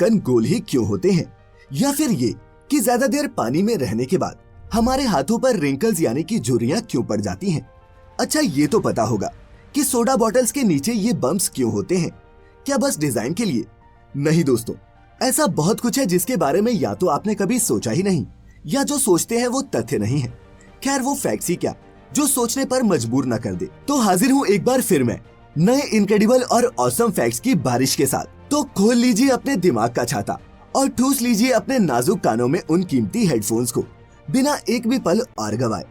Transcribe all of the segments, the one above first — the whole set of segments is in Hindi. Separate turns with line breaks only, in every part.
ढक्कन गोल ही क्यों होते हैं, या फिर ये कि ज्यादा देर पानी में रहने के बाद हमारे हाथों पर रिंकल्स यानी कि झुर्रियां क्यों पड़ जाती हैं। अच्छा, ये तो पता होगा कि सोडा बॉटल्स के नीचे ये बम्प्स क्यों होते हैं। क्या बस डिजाइन के लिए? नहीं दोस्तों, ऐसा बहुत कुछ है जिसके बारे में या तो आपने कभी सोचा ही नहीं, या जो सोचते हैं वो तथ्य नहीं है। खैर, वो फैक्ट्स ही क्या जो सोचने पर मजबूर न कर दे। तो हाजिर हूँ एक बार फिर मैं नए इनक्रेडिबल और ऑसम फैक्ट्स की बारिश के साथ। तो खोल लीजिए अपने दिमाग का छाता और ठूस लीजिए अपने नाजुक कानों में उन कीमती हेडफोन्स को बिना एक भी पल और गवाए।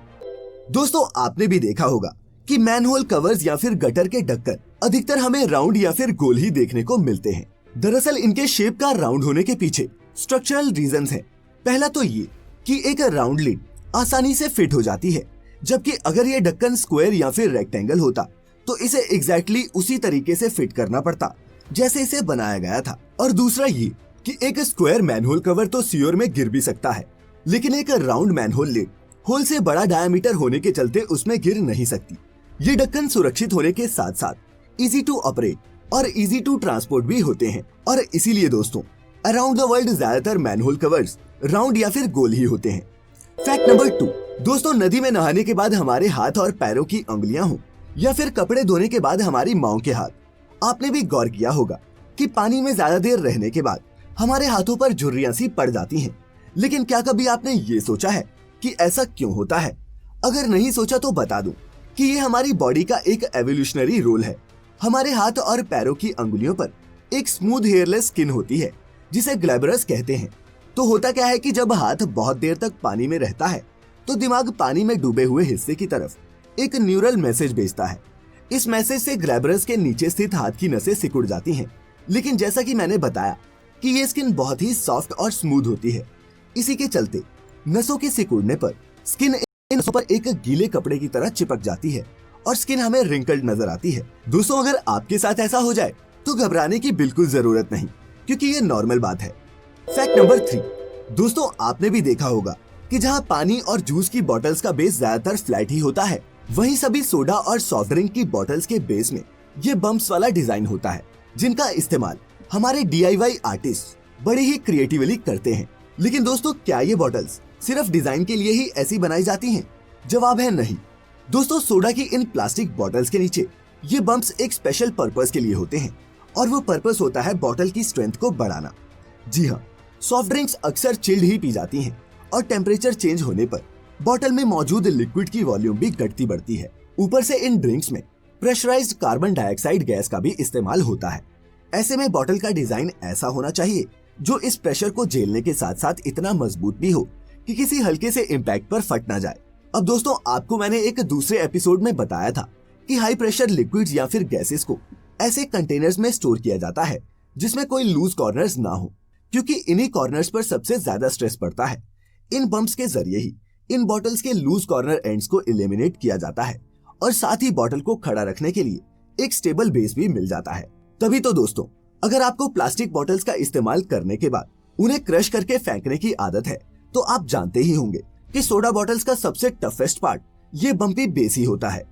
दोस्तों, आपने भी देखा होगा कि मैनहोल कवर्स या फिर गटर के ढक्कन अधिकतर हमें राउंड या फिर गोल ही देखने को मिलते हैं। दरअसल इनके शेप का राउंड होने के पीछे स्ट्रक्चरल रीजंस हैं। पहला तो ये कि एक राउंड लिड आसानी से फिट हो जाती है, जबकि अगर ये ढक्कन स्क्वायर या फिर रेक्टेंगल होता तो इसे एग्जैक्टली उसी तरीके से फिट करना पड़ता जैसे इसे बनाया गया था। और दूसरा ये कि एक स्क्वायर मैनहोल कवर तो सीवर में गिर भी सकता है, लेकिन एक राउंड मैनहोल लिड होल से बड़ा डायमीटर होने के चलते उसमें गिर नहीं सकती। ये ढक्कन सुरक्षित होने के साथ साथ इजी टू ऑपरेट और इजी टू ट्रांसपोर्ट भी होते हैं, और इसीलिए दोस्तों अराउंड द वर्ल्ड ज्यादातर मैनहोल कवर्स राउंड या फिर गोल ही होते हैं। फैक्ट नंबर 2, दोस्तों नदी में नहाने के बाद हमारे हाथ और पैरों की उंगलियां हो या फिर कपड़े धोने के बाद हमारी मांओं के हाथ, आपने भी गौर किया होगा कि पानी में ज्यादा देर रहने के बाद हमारे हाथों पर झुर्रियां सी पड़ जाती हैं। लेकिन क्या कभी आपने ये सोचा है कि ऐसा क्यों होता है? अगर नहीं सोचा तो बता दूं कि ये हमारी बॉडी का एक एवोल्यूशनरी रोल है। हमारे हाथ और पैरों की अंगुलियों पर एक स्मूथ हेयरलेस स्किन होती है जिसे ग्लैब्रस कहते हैं। तो होता क्या है कि जब हाथ बहुत देर तक पानी में रहता है तो दिमाग पानी में डूबे हुए हिस्से की तरफ एक न्यूरल मैसेज भेजता है। इस मैसेज से ग्लैब्रस के नीचे स्थित हाथ की नसें सिकुड़ जाती हैं। लेकिन जैसा कि मैंने बताया कि ये स्किन बहुत ही सॉफ्ट और स्मूथ होती है, इसी के चलते नसों के सिकुड़ने पर स्किन इन नसों पर एक गीले कपड़े की तरह चिपक जाती है और स्किन हमें रिंकल्ड नजर आती है। दोस्तों, अगर आपके साथ ऐसा हो जाए तो घबराने की बिल्कुल जरूरत नहीं, क्योंकि ये नॉर्मल बात है। फैक्ट नंबर 3, दोस्तों आपने भी देखा होगा कि जहाँ पानी और जूस की बोतल्स का बेस ज्यादातर फ्लैट ही होता है, वहीं सभी सोडा और सॉफ्ट ड्रिंक की बोतल्स के बेस में ये बम्प्स वाला डिजाइन होता है, जिनका इस्तेमाल हमारे DIY आर्टिस्ट बड़े ही क्रिएटिवली करते हैं। लेकिन दोस्तों, क्या ये बोतल्स सिर्फ डिजाइन के लिए ही ऐसी बनाई जाती हैं? जवाब है नहीं। दोस्तों, सोडा की इन प्लास्टिक बोतल्स के नीचे ये बम्प्स एक स्पेशल पर्पस के लिए होते हैं, और वो पर्पस होता है बोतल की स्ट्रेंथ को बढ़ाना। जी हाँ, सॉफ्ट ड्रिंक्स अक्सर चिल्ड ही पी जाती हैं और टेम्परेचर चेंज होने पर बोतल में मौजूद लिक्विड की वॉल्यूम भी घटती बढ़ती है। ऊपर से इन ड्रिंक्स में प्रेशराइज्ड कार्बन डाइऑक्साइड गैस का भी इस्तेमाल होता है। ऐसे में बोतल का डिजाइन ऐसा होना चाहिए जो इस प्रेशर को झेलने के साथ साथ इतना मजबूत भी हो कि किसी हल्के से इम्पैक्ट पर फट ना जाए। अब दोस्तों, आपको मैंने एक दूसरे एपिसोड में बताया था कि हाई प्रेशर लिक्विड्स या फिर गैसेस को ऐसे कंटेनर्स में स्टोर किया जाता है जिसमें कोई लूज कॉर्नर्स ना हो, क्योंकि इन्हीं कॉर्नर्स पर सबसे ज्यादा स्ट्रेस पड़ता है। इन बम्प्स के जरिए ही इन बॉटल्स के लूज कॉर्नर एंड्स को एलिमिनेट किया जाता है और साथ ही बॉटल को खड़ा रखने के लिए एक स्टेबल बेस भी मिल जाता है। तभी तो दोस्तों, अगर आपको प्लास्टिक बॉटल्स का इस्तेमाल करने के बाद उन्हें क्रश करके फेंकने की आदत है, तो आप जानते ही होंगे कि सोडा बॉटल्स का सबसे टफेस्ट पार्ट ये बम्पी बेस ही होता है।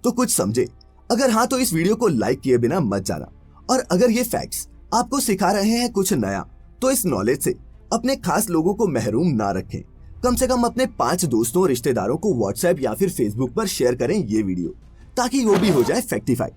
तो कुछ समझे? अगर हाँ तो इस वीडियो को लाइक किए बिना मत जाना, और अगर ये फैक्ट्स आपको सिखा रहे हैं कुछ नया, तो इस नॉलेज से अपने खास लोगों को महरूम ना रखें। कम से कम अपने 5 दोस्तों रिश्तेदारों को व्हाट्सएप या फिर फेसबुक पर शेयर करें ये वीडियो, ताकि वो भी हो जाए फैक्टिफाई।